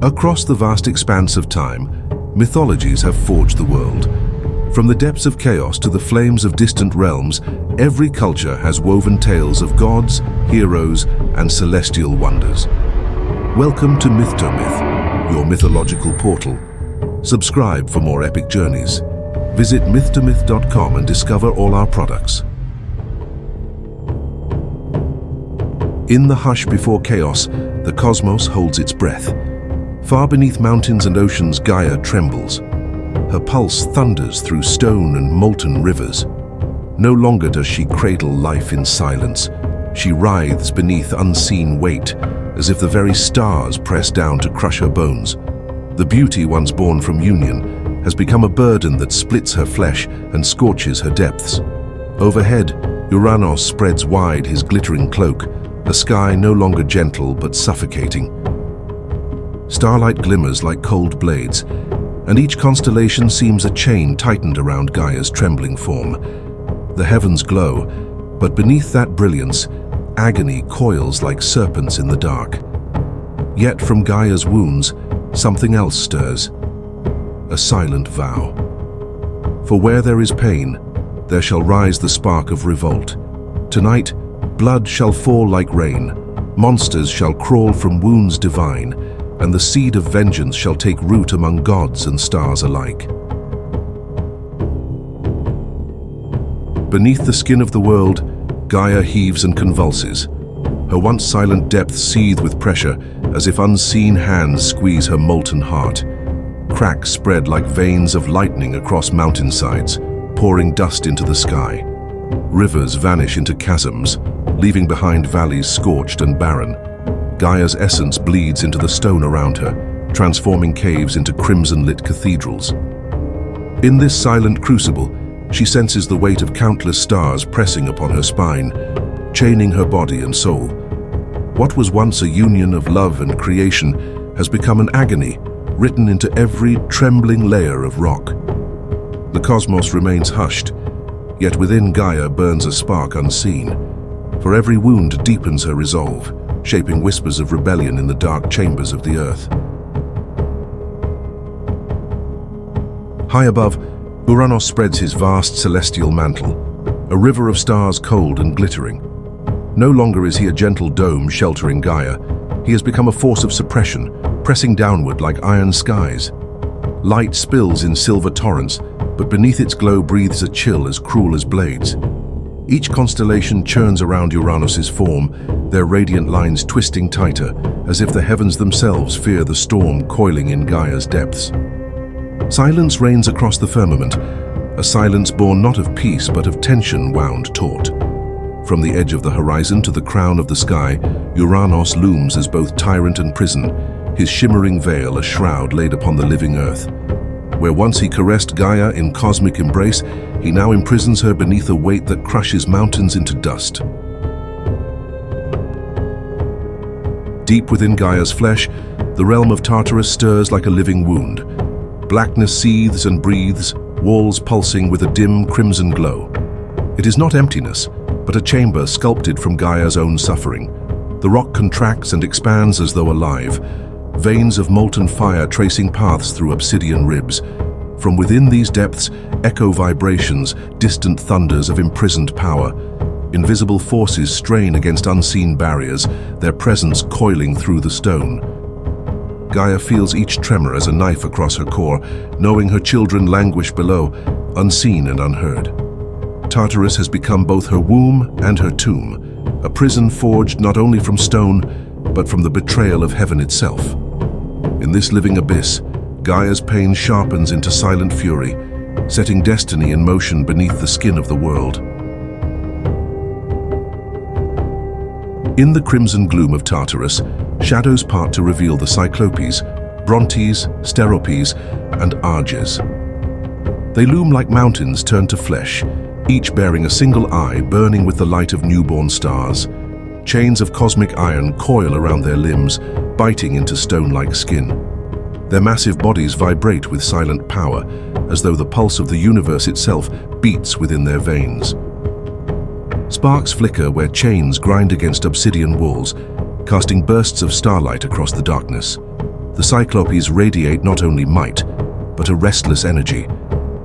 Across the vast expanse of time, mythologies have forged the world. From the depths of chaos to the flames of distant realms, every culture has woven tales of gods, heroes, and celestial wonders. Welcome to Myth2Myth, your mythological portal. Subscribe for more epic journeys. Visit myth2myth.com and discover all our products. In the hush before chaos, the cosmos holds its breath. Far beneath mountains and oceans, Gaia trembles. Her pulse thunders through stone and molten rivers. No longer does she cradle life in silence. She writhes beneath unseen weight, as if the very stars press down to crush her bones. The beauty once born from union has become a burden that splits her flesh and scorches her depths. Overhead, Uranos spreads wide his glittering cloak, a sky no longer gentle but suffocating. Starlight glimmers like cold blades, and each constellation seems a chain tightened around Gaia's trembling form. The heavens glow, but beneath that brilliance, agony coils like serpents in the dark. Yet from Gaia's wounds, something else stirs, a silent vow. For where there is pain, there shall rise the spark of revolt. Tonight, blood shall fall like rain, monsters shall crawl from wounds divine, and the seed of vengeance shall take root among gods and stars alike. Beneath the skin of the world, Gaia heaves and convulses. Her once silent depths seethe with pressure, as if unseen hands squeeze her molten heart. Cracks spread like veins of lightning across mountainsides, pouring dust into the sky. Rivers vanish into chasms, leaving behind valleys scorched and barren. Gaia's essence bleeds into the stone around her, transforming caves into crimson-lit cathedrals. In this silent crucible, she senses the weight of countless stars pressing upon her spine, chaining her body and soul. What was once a union of love and creation has become an agony, written into every trembling layer of rock. The cosmos remains hushed, yet within Gaia burns a spark unseen. For every wound deepens her resolve, shaping whispers of rebellion in the dark chambers of the earth. High above, Uranos spreads his vast celestial mantle, a river of stars cold and glittering. No longer is he a gentle dome sheltering Gaia. He has become a force of suppression, pressing downward like iron skies. Light spills in silver torrents, but beneath its glow breathes a chill as cruel as blades. Each constellation churns around Uranos's form, their radiant lines twisting tighter, as if the heavens themselves fear the storm coiling in Gaia's depths. Silence reigns across the firmament, a silence born not of peace but of tension wound taut. From the edge of the horizon to the crown of the sky, Uranos looms as both tyrant and prison, his shimmering veil a shroud laid upon the living earth. Where once he caressed Gaia in cosmic embrace, he now imprisons her beneath a weight that crushes mountains into dust. Deep within Gaia's flesh, the realm of Tartarus stirs like a living wound. Blackness seethes and breathes, walls pulsing with a dim crimson glow. It is not emptiness, but a chamber sculpted from Gaia's own suffering. The rock contracts and expands as though alive, veins of molten fire tracing paths through obsidian ribs. From within these depths, echo vibrations, distant thunders of imprisoned power. Invisible forces strain against unseen barriers, their presence coiling through the stone. Gaia feels each tremor as a knife across her core, knowing her children languish below, unseen and unheard. Tartarus has become both her womb and her tomb, a prison forged not only from stone, but from the betrayal of heaven itself. In this living abyss, Gaia's pain sharpens into silent fury, setting destiny in motion beneath the skin of the world. In the crimson gloom of Tartarus, shadows part to reveal the Cyclopes, Brontes, Steropes, and Arges. They loom like mountains turned to flesh, each bearing a single eye burning with the light of newborn stars. Chains of cosmic iron coil around their limbs, biting into stone-like skin. Their massive bodies vibrate with silent power, as though the pulse of the universe itself beats within their veins. Sparks flicker where chains grind against obsidian walls, casting bursts of starlight across the darkness. The Cyclopes radiate not only might, but a restless energy,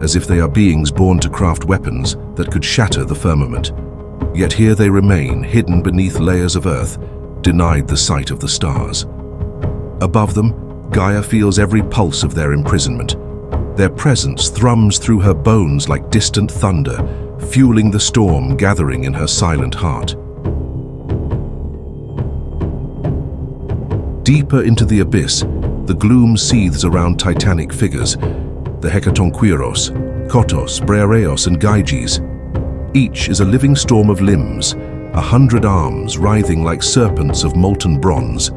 as if they are beings born to craft weapons that could shatter the firmament. Yet here they remain, hidden beneath layers of earth, denied the sight of the stars. Above them, Gaia feels every pulse of their imprisonment. Their presence thrums through her bones like distant thunder, fueling the storm gathering in her silent heart. Deeper into the abyss, the gloom seethes around titanic figures, the Hecatonqueiros, Kotos, Breareos, and Gyges. Each is a living storm of limbs, 100 arms writhing like serpents of molten bronze.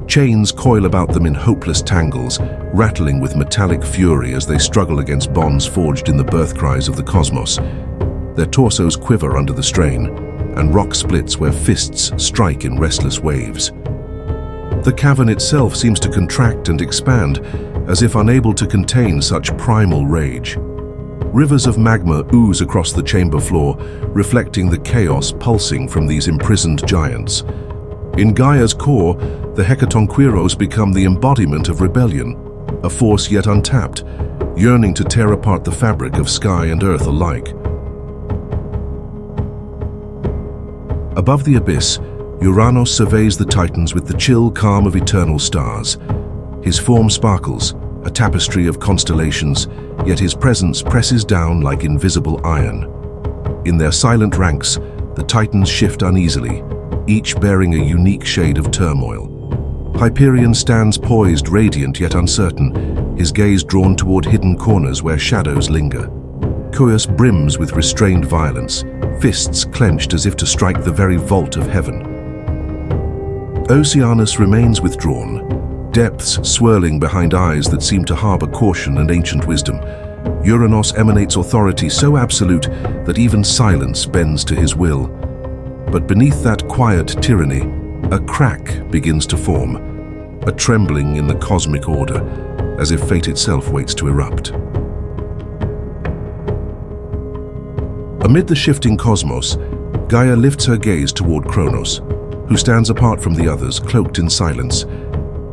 Chains coil about them in hopeless tangles, rattling with metallic fury as they struggle against bonds forged in the birth cries of the cosmos. Their torsos quiver under the strain, and rock splits where fists strike in restless waves. The cavern itself seems to contract and expand, as if unable to contain such primal rage. Rivers of magma ooze across the chamber floor, reflecting the chaos pulsing from these imprisoned giants. In Gaia's core, the Hecatonqueiros become the embodiment of rebellion, a force yet untapped, yearning to tear apart the fabric of sky and earth alike. Above the abyss, Uranos surveys the Titans with the chill calm of eternal stars. His form sparkles, a tapestry of constellations, yet his presence presses down like invisible iron. In their silent ranks, the Titans shift uneasily, each bearing a unique shade of turmoil. Hyperion stands poised, radiant yet uncertain, his gaze drawn toward hidden corners where shadows linger. Coeus brims with restrained violence, fists clenched as if to strike the very vault of heaven. Oceanus remains withdrawn, depths swirling behind eyes that seem to harbor caution and ancient wisdom. Uranos emanates authority so absolute that even silence bends to his will. But beneath that quiet tyranny, a crack begins to form, a trembling in the cosmic order, as if fate itself waits to erupt. Amid the shifting cosmos, Gaia lifts her gaze toward Cronos, who stands apart from the others, cloaked in silence.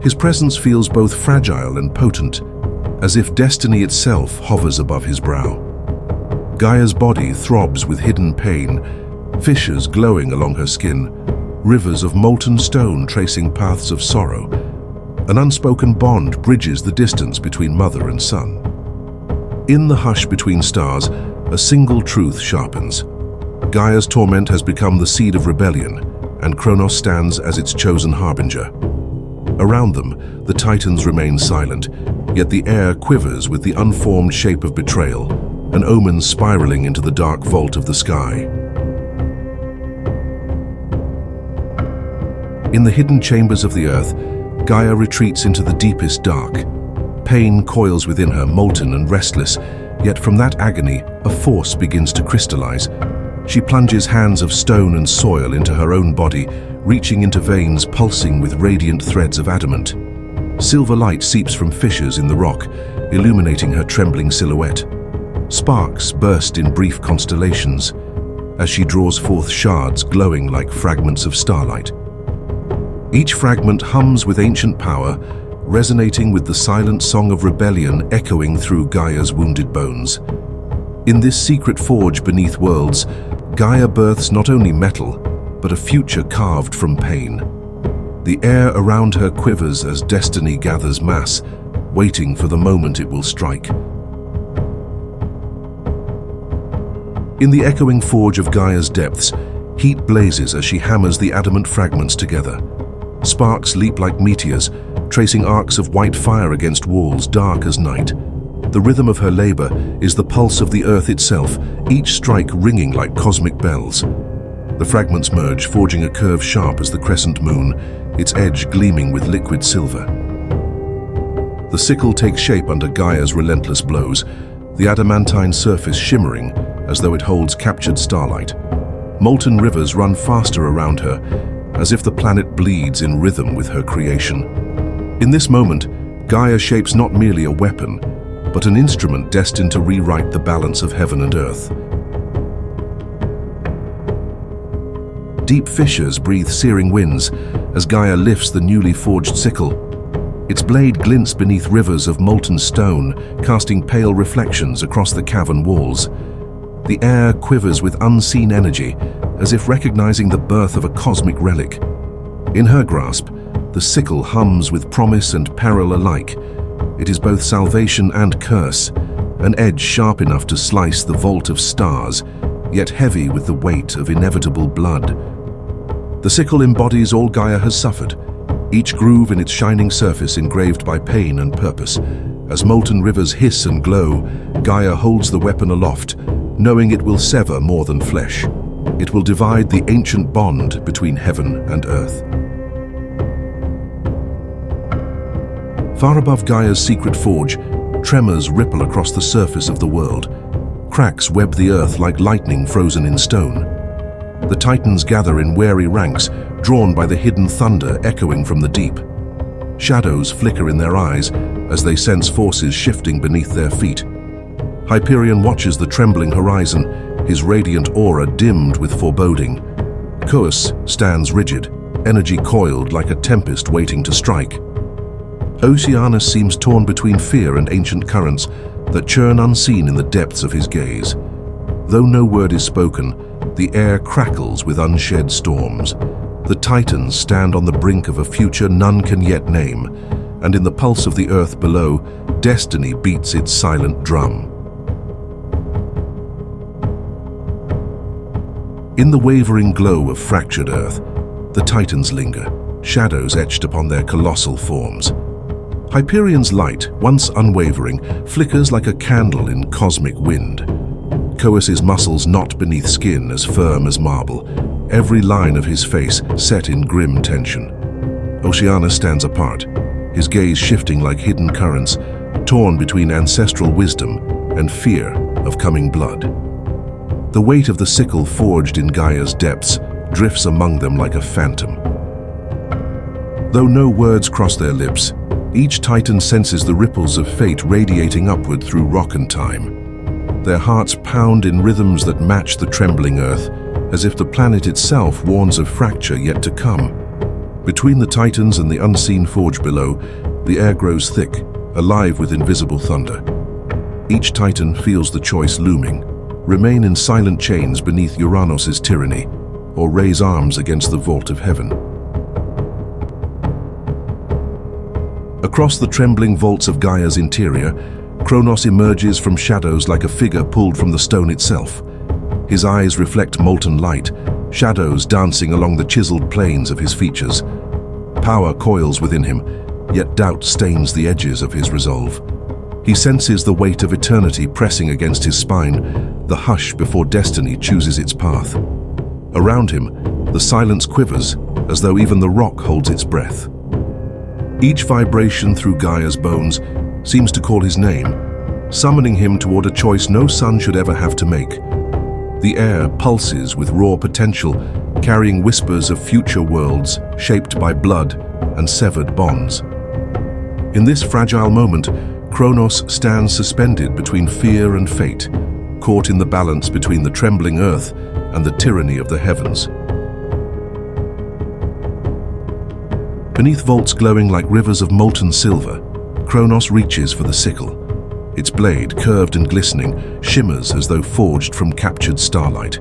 His presence feels both fragile and potent, as if destiny itself hovers above his brow. Gaia's body throbs with hidden pain, fissures glowing along her skin, rivers of molten stone tracing paths of sorrow. An unspoken bond bridges the distance between mother and son. In the hush between stars, a single truth sharpens. Gaia's torment has become the seed of rebellion, and Cronos stands as its chosen harbinger. Around them, the Titans remain silent, yet the air quivers with the unformed shape of betrayal, an omen spiraling into the dark vault of the sky. In the hidden chambers of the earth, Gaia retreats into the deepest dark. Pain coils within her, molten and restless, yet from that agony, a force begins to crystallize. She plunges hands of stone and soil into her own body, reaching into veins pulsing with radiant threads of adamant. Silver light seeps from fissures in the rock, illuminating her trembling silhouette. Sparks burst in brief constellations, as she draws forth shards glowing like fragments of starlight. Each fragment hums with ancient power, resonating with the silent song of rebellion echoing through Gaia's wounded bones. In this secret forge beneath worlds, Gaia births not only metal, but a future carved from pain. The air around her quivers as destiny gathers mass, waiting for the moment it will strike. In the echoing forge of Gaia's depths, heat blazes as she hammers the adamant fragments together. Sparks leap like meteors, tracing arcs of white fire against walls dark as night. The rhythm of her labor is the pulse of the earth itself, each strike ringing like cosmic bells. The fragments merge, forging a curve sharp as the crescent moon, its edge gleaming with liquid silver. The sickle takes shape under Gaia's relentless blows, the adamantine surface shimmering as though it holds captured starlight. Molten rivers run faster around her, as if the planet bleeds in rhythm with her creation. In this moment, Gaia shapes not merely a weapon, but an instrument destined to rewrite the balance of heaven and earth. Deep fissures breathe searing winds as Gaia lifts the newly forged sickle. Its blade glints beneath rivers of molten stone, casting pale reflections across the cavern walls. The air quivers with unseen energy, as if recognizing the birth of a cosmic relic. In her grasp, the sickle hums with promise and peril alike. It is both salvation and curse, an edge sharp enough to slice the vault of stars, yet heavy with the weight of inevitable blood. The sickle embodies all Gaia has suffered, each groove in its shining surface engraved by pain and purpose. As molten rivers hiss and glow, Gaia holds the weapon aloft, knowing it will sever more than flesh. It will divide the ancient bond between heaven and earth. Far above Gaia's secret forge, tremors ripple across the surface of the world. Cracks web the earth like lightning frozen in stone. The Titans gather in wary ranks, drawn by the hidden thunder echoing from the deep. Shadows flicker in their eyes as they sense forces shifting beneath their feet. Hyperion watches the trembling horizon, his radiant aura dimmed with foreboding. Cronus stands rigid, energy coiled like a tempest waiting to strike. Uranus seems torn between fear and ancient currents that churn unseen in the depths of his gaze. Though no word is spoken, the air crackles with unshed storms. The Titans stand on the brink of a future none can yet name, and in the pulse of the earth below, destiny beats its silent drum. In the wavering glow of fractured earth, the Titans linger, shadows etched upon their colossal forms. Hyperion's light, once unwavering, flickers like a candle in cosmic wind. Cronus's muscles knot beneath skin as firm as marble, every line of his face set in grim tension. Uranus stands apart, his gaze shifting like hidden currents, torn between ancestral wisdom and fear of coming blood. The weight of the sickle forged in Gaia's depths drifts among them like a phantom. Though no words cross their lips, each Titan senses the ripples of fate radiating upward through rock and time. Their hearts pound in rhythms that match the trembling earth, as if the planet itself warns of fracture yet to come. Between the Titans and the unseen forge below, the air grows thick, alive with invisible thunder. Each Titan feels the choice looming: remain in silent chains beneath Uranos' tyranny, or raise arms against the vault of heaven. Across the trembling vaults of Gaia's interior, Cronos emerges from shadows like a figure pulled from the stone itself. His eyes reflect molten light, shadows dancing along the chiseled planes of his features. Power coils within him, yet doubt stains the edges of his resolve. He senses the weight of eternity pressing against his spine, the hush before destiny chooses its path. Around him, the silence quivers, as though even the rock holds its breath. Each vibration through Gaia's bones seems to call his name, summoning him toward a choice no son should ever have to make. The air pulses with raw potential, carrying whispers of future worlds shaped by blood and severed bonds. In this fragile moment, Cronos stands suspended between fear and fate, caught in the balance between the trembling earth and the tyranny of the heavens. Beneath vaults glowing like rivers of molten silver, Cronos reaches for the sickle. Its blade, curved and glistening, shimmers as though forged from captured starlight.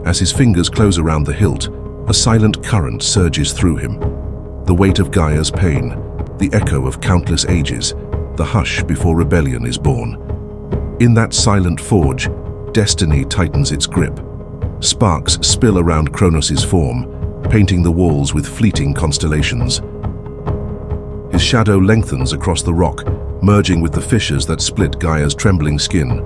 As his fingers close around the hilt, a silent current surges through him. The weight of Gaia's pain, the echo of countless ages, the hush before rebellion is born. In that silent forge, destiny tightens its grip. Sparks spill around Cronos' form, painting the walls with fleeting constellations. His shadow lengthens across the rock, merging with the fissures that split Gaia's trembling skin.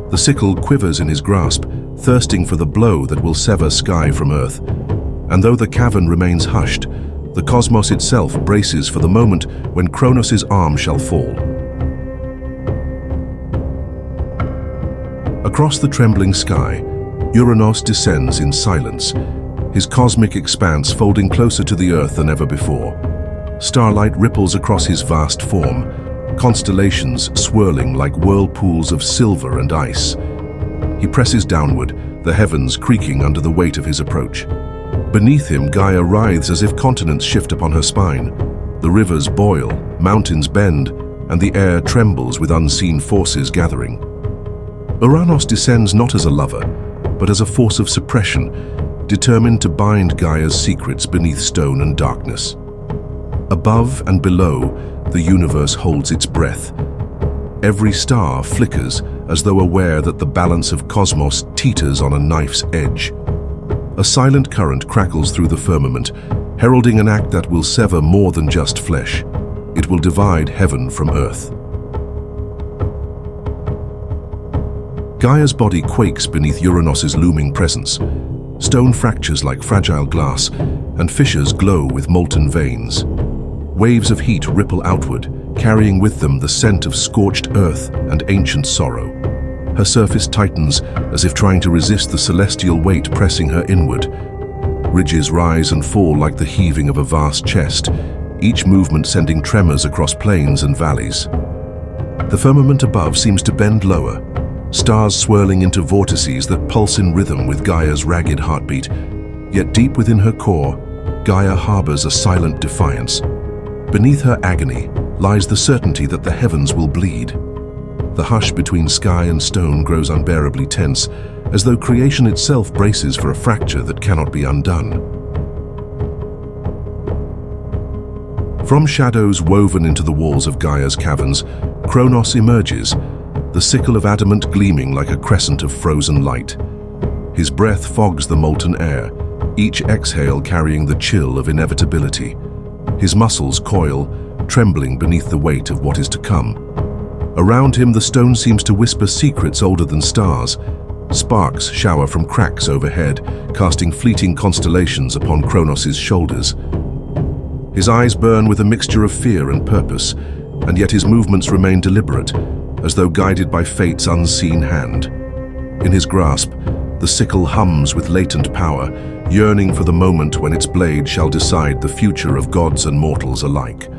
The sickle quivers in his grasp, thirsting for the blow that will sever sky from earth. And though the cavern remains hushed, the cosmos itself braces for the moment when Cronos' arm shall fall. Across the trembling sky, Uranos descends in silence, his cosmic expanse folding closer to the earth than ever before. Starlight ripples across his vast form, constellations swirling like whirlpools of silver and ice. He presses downward, the heavens creaking under the weight of his approach. Beneath him, Gaia writhes as if continents shift upon her spine. The rivers boil, mountains bend, and the air trembles with unseen forces gathering. Uranos descends not as a lover, but as a force of suppression, determined to bind Gaia's secrets beneath stone and darkness. Above and below, the universe holds its breath. Every star flickers as though aware that the balance of cosmos teeters on a knife's edge. A silent current crackles through the firmament, heralding an act that will sever more than just flesh. It will divide heaven from earth. Gaia's body quakes beneath Uranos's looming presence. Stone fractures like fragile glass, and fissures glow with molten veins. Waves of heat ripple outward, carrying with them the scent of scorched earth and ancient sorrow. Her surface tightens as if trying to resist the celestial weight pressing her inward. Ridges rise and fall like the heaving of a vast chest, each movement sending tremors across plains and valleys. The firmament above seems to bend lower, stars swirling into vortices that pulse in rhythm with Gaia's ragged heartbeat. Yet deep within her core, Gaia harbors a silent defiance. Beneath her agony lies the certainty that the heavens will bleed. The hush between sky and stone grows unbearably tense, as though creation itself braces for a fracture that cannot be undone. From shadows woven into the walls of Gaia's caverns, Cronos emerges, the sickle of adamant gleaming like a crescent of frozen light. His breath fogs the molten air, each exhale carrying the chill of inevitability. His muscles coil, trembling beneath the weight of what is to come. Around him, the stone seems to whisper secrets older than stars. Sparks shower from cracks overhead, casting fleeting constellations upon Cronos's shoulders. His eyes burn with a mixture of fear and purpose, and yet his movements remain deliberate, as though guided by fate's unseen hand. In his grasp, the sickle hums with latent power, yearning for the moment when its blade shall decide the future of gods and mortals alike.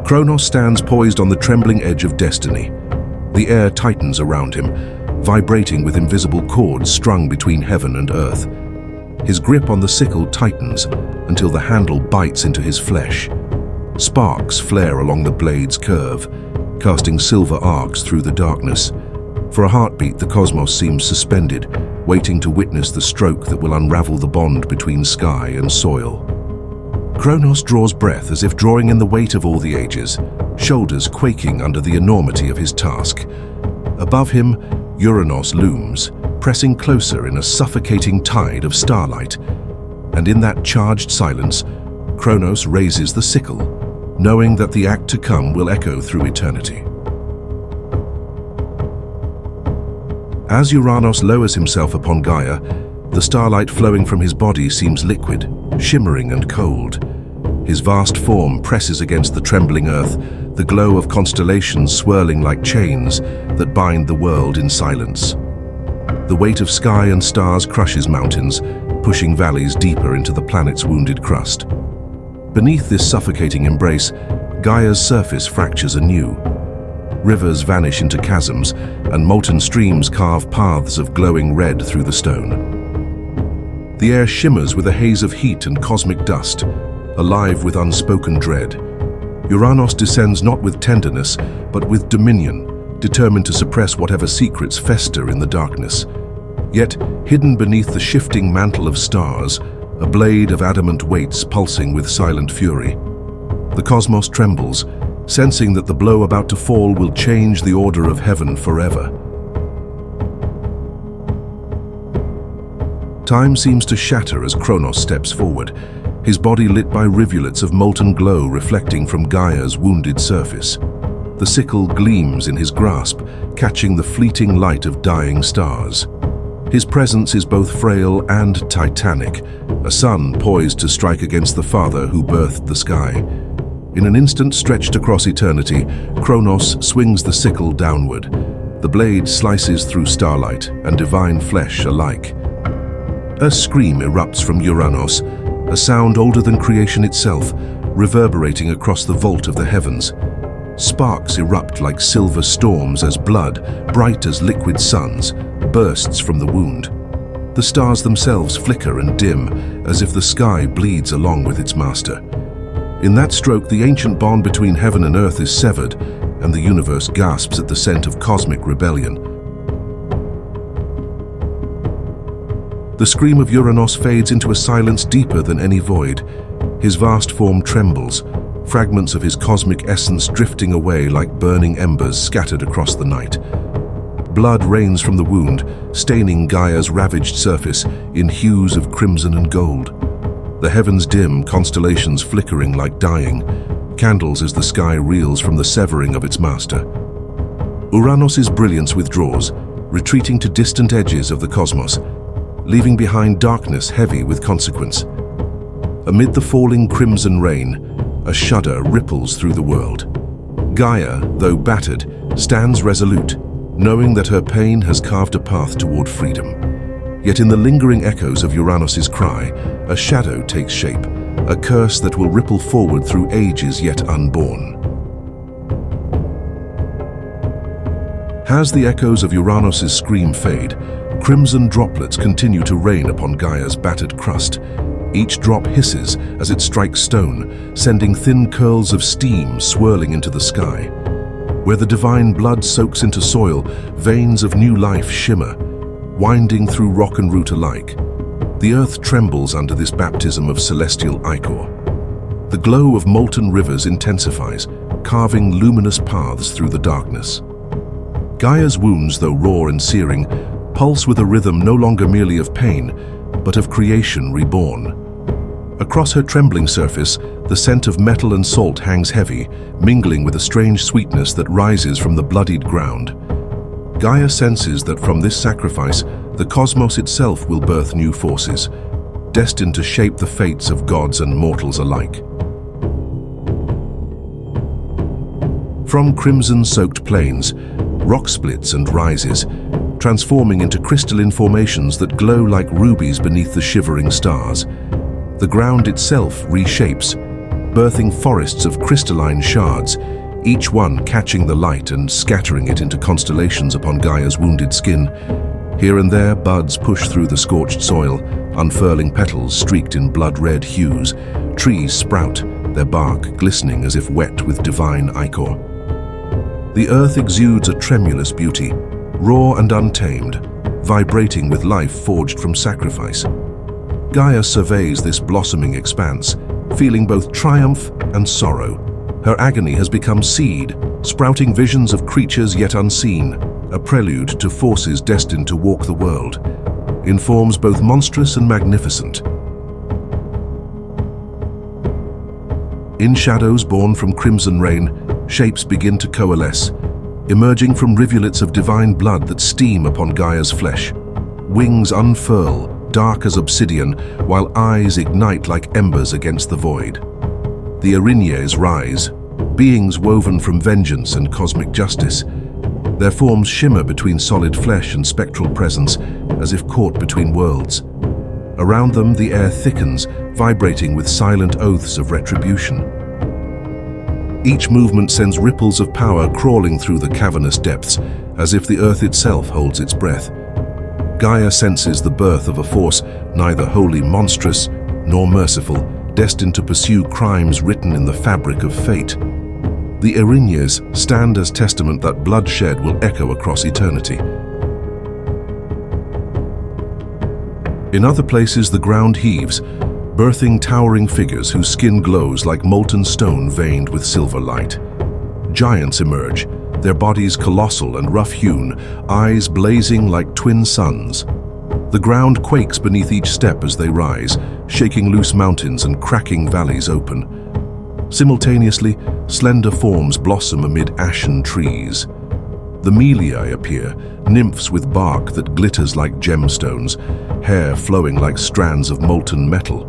Cronos stands poised on the trembling edge of destiny. The air tightens around him, vibrating with invisible cords strung between heaven and earth. His grip on the sickle tightens until the handle bites into his flesh. Sparks flare along the blade's curve, casting silver arcs through the darkness. For a heartbeat, the cosmos seems suspended, waiting to witness the stroke that will unravel the bond between sky and soil. Cronos draws breath as if drawing in the weight of all the ages, shoulders quaking under the enormity of his task. Above him, Uranos looms, pressing closer in a suffocating tide of starlight. And in that charged silence, Cronos raises the sickle, knowing that the act to come will echo through eternity. As Uranos lowers himself upon Gaia, the starlight flowing from his body seems liquid, shimmering and cold. His vast form presses against the trembling earth, the glow of constellations swirling like chains that bind the world in silence. The weight of sky and stars crushes mountains, pushing valleys deeper into the planet's wounded crust. Beneath this suffocating embrace, Gaia's surface fractures anew. Rivers vanish into chasms, and molten streams carve paths of glowing red through the stone. The air shimmers with a haze of heat and cosmic dust, alive with unspoken dread. Uranos descends not with tenderness, but with dominion, determined to suppress whatever secrets fester in the darkness. Yet, hidden beneath the shifting mantle of stars, a blade of adamant waits pulsing with silent fury. The cosmos trembles, sensing that the blow about to fall will change the order of heaven forever. Time seems to shatter as Cronos steps forward, his body lit by rivulets of molten glow reflecting from Gaia's wounded surface. The sickle gleams in his grasp, catching the fleeting light of dying stars. His presence is both frail and titanic, a sun poised to strike against the father who birthed the sky. In an instant stretched across eternity, Cronos swings the sickle downward. The blade slices through starlight and divine flesh alike. A scream erupts from Uranos, a sound older than creation itself, reverberating across the vault of the heavens. Sparks erupt like silver storms as blood, bright as liquid suns, bursts from the wound. The stars themselves flicker and dim, as if the sky bleeds along with its master. In that stroke, the ancient bond between heaven and earth is severed, and the universe gasps at the scent of cosmic rebellion. The scream of Uranos fades into a silence deeper than any void. His vast form trembles, fragments of his cosmic essence drifting away like burning embers scattered across the night. Blood rains from the wound, staining Gaia's ravaged surface in hues of crimson and gold. The heavens dim, constellations flickering like dying, candles as the sky reels from the severing of its master. Uranos' brilliance withdraws, retreating to distant edges of the cosmos, leaving behind darkness heavy with consequence. Amid the falling crimson rain, a shudder ripples through the world. Gaia, though battered, stands resolute, knowing that her pain has carved a path toward freedom. Yet in the lingering echoes of Uranos' cry, a shadow takes shape, a curse that will ripple forward through ages yet unborn. As the echoes of Uranos' scream fade, crimson droplets continue to rain upon Gaia's battered crust. Each drop hisses as it strikes stone, sending thin curls of steam swirling into the sky. Where the divine blood soaks into soil, veins of new life shimmer, winding through rock and root alike. The earth trembles under this baptism of celestial ichor. The glow of molten rivers intensifies, carving luminous paths through the darkness. Gaia's wounds, though raw and searing, pulse with a rhythm no longer merely of pain, but of creation reborn. Across her trembling surface, the scent of metal and salt hangs heavy, mingling with a strange sweetness that rises from the bloodied ground. Gaia senses that from this sacrifice, the cosmos itself will birth new forces, destined to shape the fates of gods and mortals alike. From crimson-soaked plains, rock splits and rises, transforming into crystalline formations that glow like rubies beneath the shivering stars. The ground itself reshapes, birthing forests of crystalline shards, each one catching the light and scattering it into constellations upon Gaia's wounded skin. Here and there, buds push through the scorched soil, unfurling petals streaked in blood-red hues. Trees sprout, their bark glistening as if wet with divine ichor. The earth exudes a tremulous beauty, raw and untamed, vibrating with life forged from sacrifice. Gaia surveys this blossoming expanse, feeling both triumph and sorrow. Her agony has become seed, sprouting visions of creatures yet unseen, a prelude to forces destined to walk the world, in forms both monstrous and magnificent. In shadows born from crimson rain, shapes begin to coalesce, emerging from rivulets of divine blood that steam upon Gaia's flesh. Wings unfurl, dark as obsidian, while eyes ignite like embers against the void. The Erinyes rise, beings woven from vengeance and cosmic justice. Their forms shimmer between solid flesh and spectral presence, as if caught between worlds. Around them, the air thickens, vibrating with silent oaths of retribution. Each movement sends ripples of power crawling through the cavernous depths, as if the earth itself holds its breath. Gaia senses the birth of a force neither wholly monstrous nor merciful, destined to pursue crimes written in the fabric of fate. The Erinyes stand as testament that bloodshed will echo across eternity. In other places, the ground heaves, birthing towering figures whose skin glows like molten stone veined with silver light. Giants emerge, their bodies colossal and rough-hewn, eyes blazing like twin suns. The ground quakes beneath each step as they rise, shaking loose mountains and cracking valleys open. Simultaneously, slender forms blossom amid ashen trees. The Meliae appear, nymphs with bark that glitters like gemstones, hair flowing like strands of molten metal.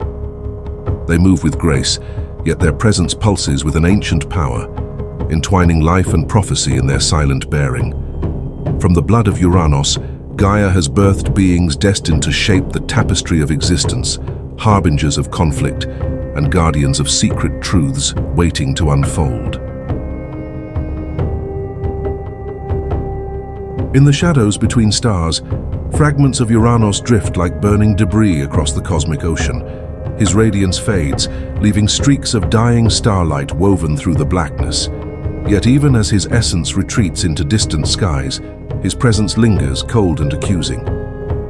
They move with grace, yet their presence pulses with an ancient power, entwining life and prophecy in their silent bearing. From the blood of Uranos, Gaia has birthed beings destined to shape the tapestry of existence, harbingers of conflict and guardians of secret truths waiting to unfold. In the shadows between stars, Fragments of Uranos drift like burning debris across the cosmic ocean. His radiance fades, leaving streaks of dying starlight woven through the blackness. Yet even as his essence retreats into distant skies, his presence lingers, cold and accusing.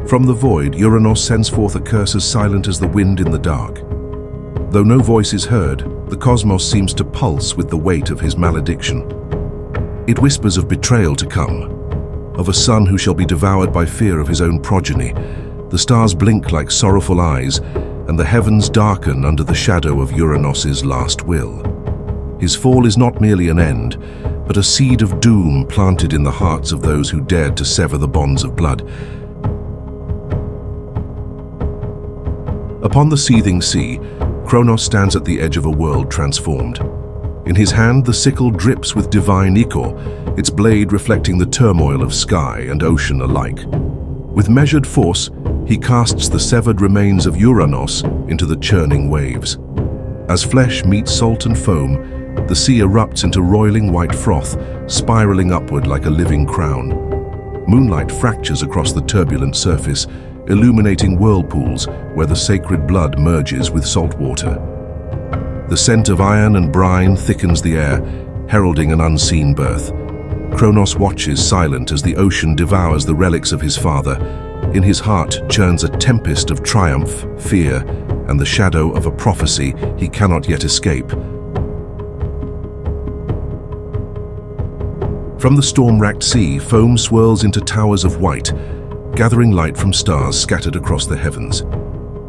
From the void, Uranos sends forth a curse as silent as the wind in the dark. Though no voice is heard, the cosmos seems to pulse with the weight of his malediction. It whispers of betrayal to come, of a son who shall be devoured by fear of his own progeny. The stars blink like sorrowful eyes, and the heavens darken under the shadow of Uranos's last will. His fall is not merely an end, but a seed of doom planted in the hearts of those who dared to sever the bonds of blood. Upon the seething sea, Cronos stands at the edge of a world transformed. In his hand, the sickle drips with divine ichor, its blade reflecting the turmoil of sky and ocean alike. With measured force, he casts the severed remains of Uranos into the churning waves. As flesh meets salt and foam, the sea erupts into roiling white froth, spiraling upward like a living crown. Moonlight fractures across the turbulent surface, illuminating whirlpools where the sacred blood merges with salt water. The scent of iron and brine thickens the air, heralding an unseen birth. Cronos watches silent as the ocean devours the relics of his father. In his heart churns a tempest of triumph, fear, and the shadow of a prophecy he cannot yet escape. From the storm-racked sea, foam swirls into towers of white, gathering light from stars scattered across the heavens.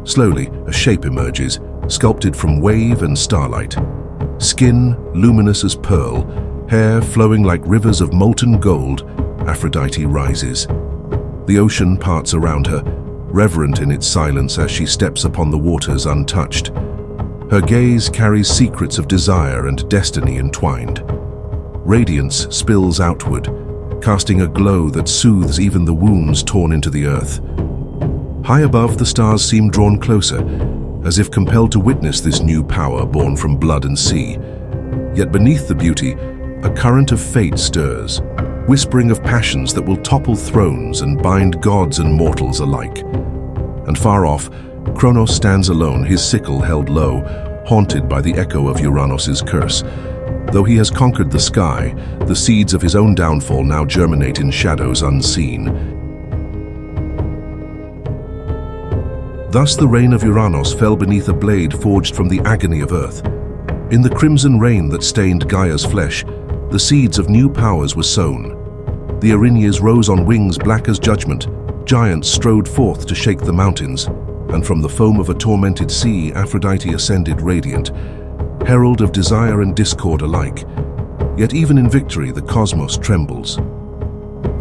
Slowly, a shape emerges, sculpted from wave and starlight. Skin luminous as pearl, hair flowing like rivers of molten gold, Aphrodite rises. The ocean parts around her, reverent in its silence as she steps upon the waters untouched. Her gaze carries secrets of desire and destiny entwined. Radiance spills outward, casting a glow that soothes even the wounds torn into the earth. High above, the stars seem drawn closer, as if compelled to witness this new power born from blood and sea. Yet beneath the beauty, a current of fate stirs, whispering of passions that will topple thrones and bind gods and mortals alike. And far off, Cronos stands alone, his sickle held low, haunted by the echo of Uranos's curse. Though he has conquered the sky, the seeds of his own downfall now germinate in shadows unseen. Thus the reign of Uranos fell beneath a blade forged from the agony of earth. In the crimson rain that stained Gaia's flesh, the seeds of new powers were sown. The Erinyes rose on wings black as judgment, giants strode forth to shake the mountains, and from the foam of a tormented sea, Aphrodite ascended radiant, herald of desire and discord alike. Yet even in victory, the cosmos trembles.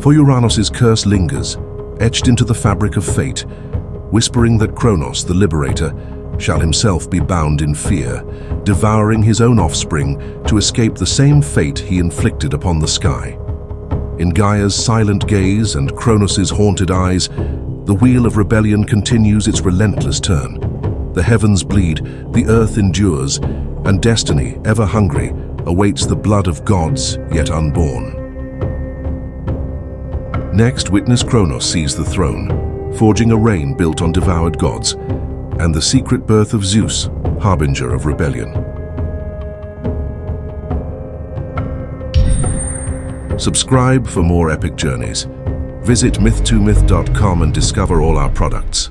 For Uranos's curse lingers, etched into the fabric of fate, whispering that Cronos, the liberator, shall himself be bound in fear, devouring his own offspring to escape the same fate he inflicted upon the sky. In Gaia's silent gaze and Cronos's haunted eyes, the wheel of rebellion continues its relentless turn. The heavens bleed, the earth endures, and destiny, ever hungry, awaits the blood of gods yet unborn. Next, witness Cronos seize the throne, forging a reign built on devoured gods, and the secret birth of Zeus, harbinger of rebellion. Subscribe for more epic journeys. Visit myth2myth.com and discover all our products.